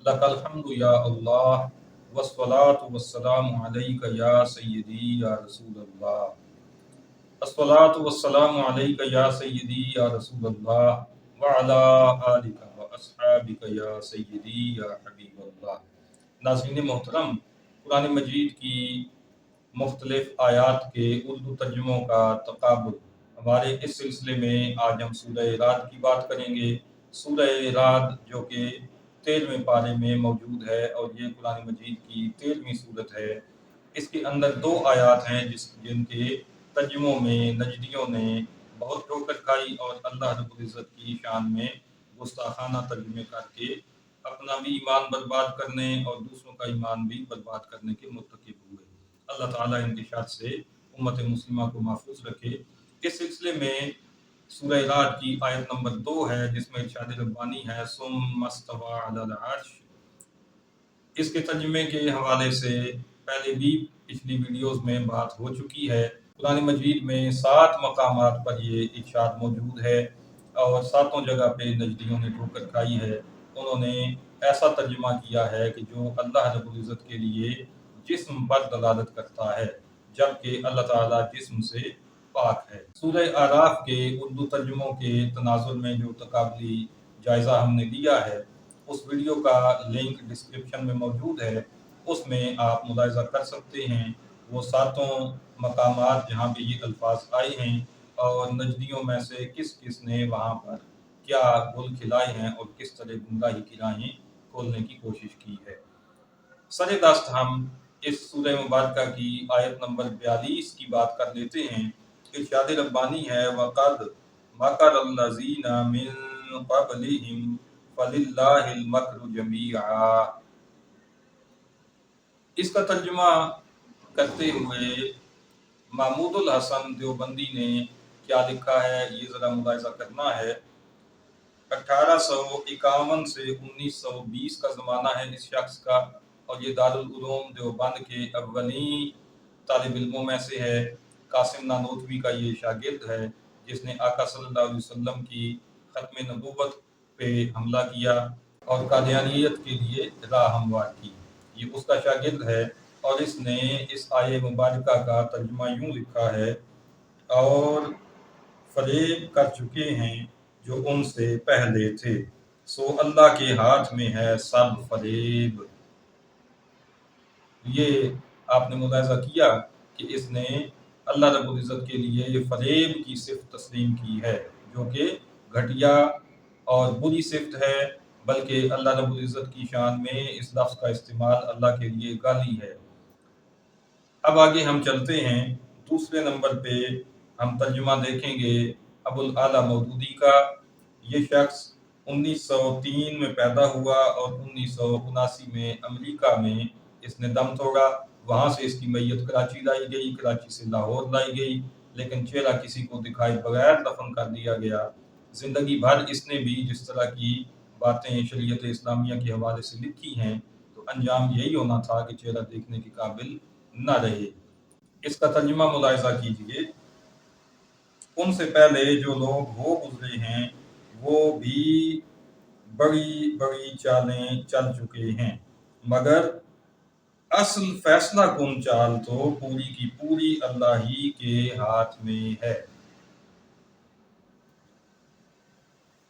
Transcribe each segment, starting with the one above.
लकल हम्दु या अल्लाह वस्सलातु वस्सलामु अलैका या सय्यदी या रसूल अल्लाह। अस्सलातु वस्सलामु अलैका या सय्यदी या रसूल अल्लाह व अला आलिका व अस्हाबिका या सय्यदी या हबीब अल्लाह। नाज़रीन मोहतरम, कुरान मजीद की मुख्तलिफ आयात के उर्दू तर्जुमों का तकाबुल। हमारे इस सिलसिले में आज हम सूरह राद की बात करेंगे। सूरह राद जो कि 13वें पारे में मौजूद है और ये कुरान मजीद की 13वीं सूरत है। इसके अंदर दो आयात हैं जिनके तर्जुमों में नजदियों ने बहुत ठोकर खाई और अल्लाह रब्बुल इज़्ज़त की शान में गुस्ताखाना तर्जुमे करके अपना भी ईमान बर्बाद करने और दूसरों का ईमान भी बर्बाद करने के मुर्तकिब हुए। अल्लाह ताला इनके शर से उम्मत मुस्लिमा को महफूज रखे। इस सिलसिले में सूरह राद की आयत नंबर 2 है जिसमें इरशाद रब्बानी है सुम्मा इस्तवा अलल अर्श। इसके तर्जुमे के हवाले से पहले भी पिछली वीडियोस में बात हो चुकी है। कुरान मजीद में 7 मकामात पर ये इरशाद मौजूद है और सातों जगह पे नजदियों ने ठोकर खाई है। उन्होंने ऐसा तर्जुमा किया है कि जो अल्लाह रब्बुल इज़्ज़त के लिए जिस्म पर दलालत करता है, जबकि अल्लाह ताला जिस्म से पाक है। सूरह आराफ के उर्दू तर्जुमों के तनाजुर में जो तकाबली जायज़ा हमने लिया है, उस वीडियो का लिंक डिस्क्रिप्शन में मौजूद है। उसमें आप मुलाहिज़ा कर सकते हैं वो सातों मकामात जहाँ पे ये अल्फाज आए हैं और नजदियों में से किस किस ने वहाँ पर क्या गुल खिलाए हैं और किस तरह गुमराही की राहें खोलने की कोशिश की है। सरे दस्त हम इस सूरह मुबारक की आयत नंबर 42 की बात कर लेते हैं। इरशाद रब्बानी है वक़द मकरल्लज़ीना मिन क़ब्लिहिम फलिल्लाहिल मक्रु जमीआ। इसका तर्जुमा करते हुए महमूदुल हसन देवबंदी ने क्या लिखा है ये ज़रा मुलाहिज़ा करना है। 1851 से 1920 का ज़माना है इस शख्स का और ये दारुल उलूम देवबंद के अव्वली तालिब इल्मों में से है। कासिम नानोतवी का ये शागिर्द है जिसने आका सल्लल्लाहु अलैहि वसल्लम की खत्म नबूवत पे हमला किया और कादियानियत के लिए राह हमवार की। ये उसका शागिर्द है और इसने इस आये मुबारक का तर्जुमा यूं लिखा है और फरेब कर चुके हैं जो उनसे पहले थे, सो अल्लाह के हाथ में है सब फरेब। ये आपने मुलाहिज़ा किया कि इसने अल्लाह रब्बुल इज़्ज़त के लिए फरेब की सिफ़त तस्लीम की है जो कि घटिया और बुरी सिफ़त है, बल्कि अल्लाह रब्बुल इज़्ज़त की शान में इस लफ्ज़ का इस्तेमाल अल्लाह के लिए गाली है। अब आगे हम चलते हैं। दूसरे नंबर पे हम तर्जुमा देखेंगे अबुल आला मौदूदी का। ये शख्स 1903 में पैदा हुआ और 1979 में अमेरिका में इसने दम तोड़ा। वहाँ से इसकी मैयत कराची लाई गई, कराची से लाहौर लाई गई, लेकिन चेहरा किसी को दिखाए बगैर दफन कर दिया गया। ज़िंदगी भर इसने भी जिस तरह की बातें शरीयत इस्लामिया के हवाले से लिखी हैं, तो अंजाम यही होना था कि चेहरा देखने के काबिल न रहे। इसका तर्जुमा मुलाहिज़ा कीजिए। उनसे पहले जो लोग हो गुजरे हैं वो भी बड़ी बड़ी चालें चल चुके हैं, मगर असल फैसला कुन चाल तो पूरी की पूरी अल्लाह ही के हाथ में है।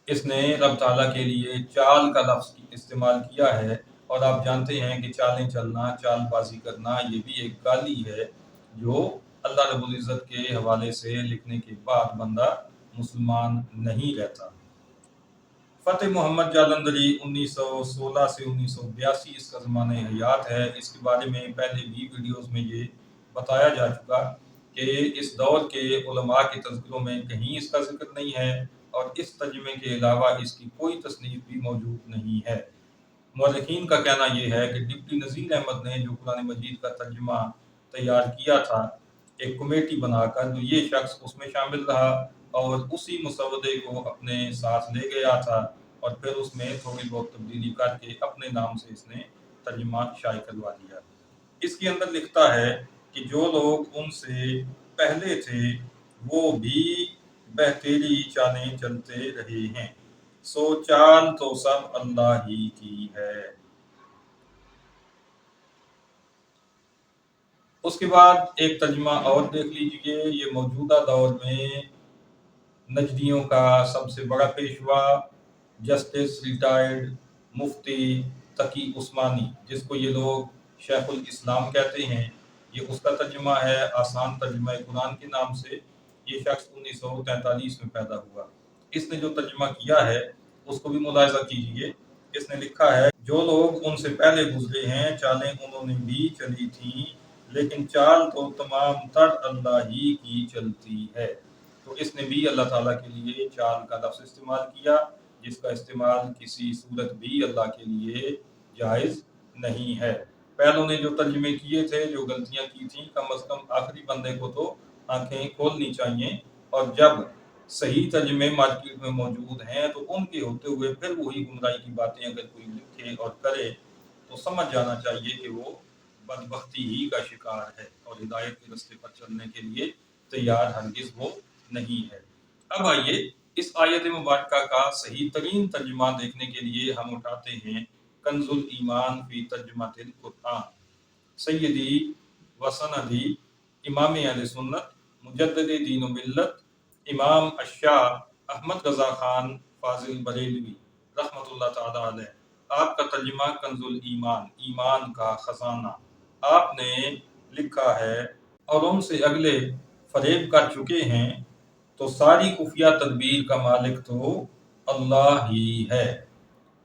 इसने रब ताला के लिए चाल का लफ्ज़ इस्तेमाल किया है और आप जानते हैं कि चालें चलना, चालबाजी करना ये भी एक गाली है जो अल्लाह रब्बुल इज़्ज़त के हवाले से लिखने के बाद बंदा मुसलमान नहीं रहता। फ़तेह मोहम्मद जालंधरी 1916 से 1982 इसका ज़माने हयात है। इसके बारे में पहले भी वीडियोज़ में ये बताया जा चुका कि इस दौर के उलमा के तज़किरों में कहीं इसका ज़िक्र नहीं है और इस तर्जुमे के अलावा इसकी कोई तसनीफ़ भी मौजूद नहीं है। मौलिकीन का कहना यह है कि डिप्टी नज़ीर अहमद ने जो कुरान मजीद का तर्जुमा तैयार किया था, एक कमेटी बनाकर, तो ये शख्स उसमें शामिल रहा और उसी मुसवदे को अपने साथ ले गया था और फिर उसमें थोड़ी बहुत तब्दीली करके अपने नाम से इसने तर्जुमा शाये करवा दिया। इसके अंदर लिखता है कि जो लोग उनसे पहले थे वो भी बहतेरी चालें चलते रहे हैं, सो चाल तो सब अल्लाह ही की है। اس کے بعد ایک ترجمہ اور دیکھ لیجئے، یہ موجودہ دور میں نجدیوں کا سب سے بڑا پیشوا جسٹس ریٹائرڈ مفتی تقی عثمانی، جس کو یہ لوگ شیخ الاسلام کہتے ہیں، یہ اس کا ترجمہ ہے آسان ترجمہ قرآن کے نام سے۔ یہ شخص 1943 میں پیدا ہوا۔ اس نے جو ترجمہ کیا ہے اس کو بھی ملاحظہ کیجئے۔ اس نے لکھا ہے، جو لوگ ان سے پہلے گزرے ہیں چالیں انہوں نے بھی چلی تھیں، لیکن چال تو تمام تر اللہ ہی کی چلتی ہے۔ تو اس نے بھی اللہ تعالیٰ کے لیے چال کا لفظ استعمال کیا، جس کا استعمال کسی صورت بھی اللہ کے لیے جائز نہیں ہے۔ پہلوں نے جو ترجمے کیے تھے، جو غلطیاں کی تھیں، کم از کم آخری بندے کو تو آنکھیں کھولنی چاہیے، اور جب صحیح ترجمے مارکیٹ میں موجود ہیں تو ان کے ہوتے ہوئے پھر وہی گمراہی کی باتیں اگر کوئی لکھے اور کرے تو سمجھ جانا چاہیے کہ وہ بدبختی ہی کا شکار ہے اور ہدایت کے راستے پر چلنے کے لیے تیار ہرگز وہ نہیں ہے۔ اب آئیے اس آیت مبارکہ کا صحیح ترین ترجمہ دیکھنے کے لیے ہم اٹھاتے ہیں کنز الایمان فی ترجمہ القرآن، سیدی و سندی امام اہل سنت مجدد دین و ملت امام الشاہ احمد رضا خان فاضل بریلوی رحمۃ اللہ تعالی علیہ، آپ کا ترجمہ کنز الایمان، ایمان کا خزانہ۔ آپ نے لکھا ہے، اور ان سے اگلے فریب کر چکے ہیں، تو ساری خفیہ تدبیر کا مالک تو اللہ ہی ہے۔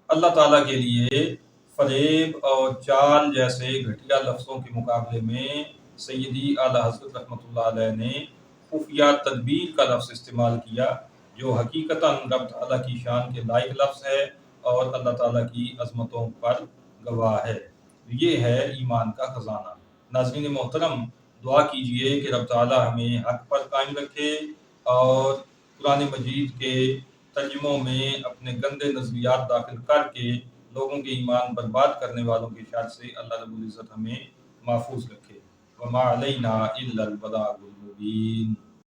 اللہ تعالیٰ کے لیے فریب اور چال جیسے گھٹیا لفظوں کے مقابلے میں سیدی اعلیٰ حضرت رحمۃ اللہ علیہ نے خفیہ تدبیر کا لفظ استعمال کیا، جو حقیقتاً رب تعالیٰ کی شان کے لائق لفظ ہے اور اللہ تعالیٰ کی عظمتوں پر گواہ ہے۔ یہ ہے ایمان کا خزانہ۔ ناظرین محترم، دعا کیجئے کہ رب تعالیٰ ہمیں حق پر قائم رکھے اور قرآن مجید کے ترجموں میں اپنے گندے نظریات داخل کر کے لوگوں کے ایمان برباد کرنے والوں کے شر سے اللہ رب العزت ہمیں محفوظ رکھے۔ وما علینا الا البلاغ المبین۔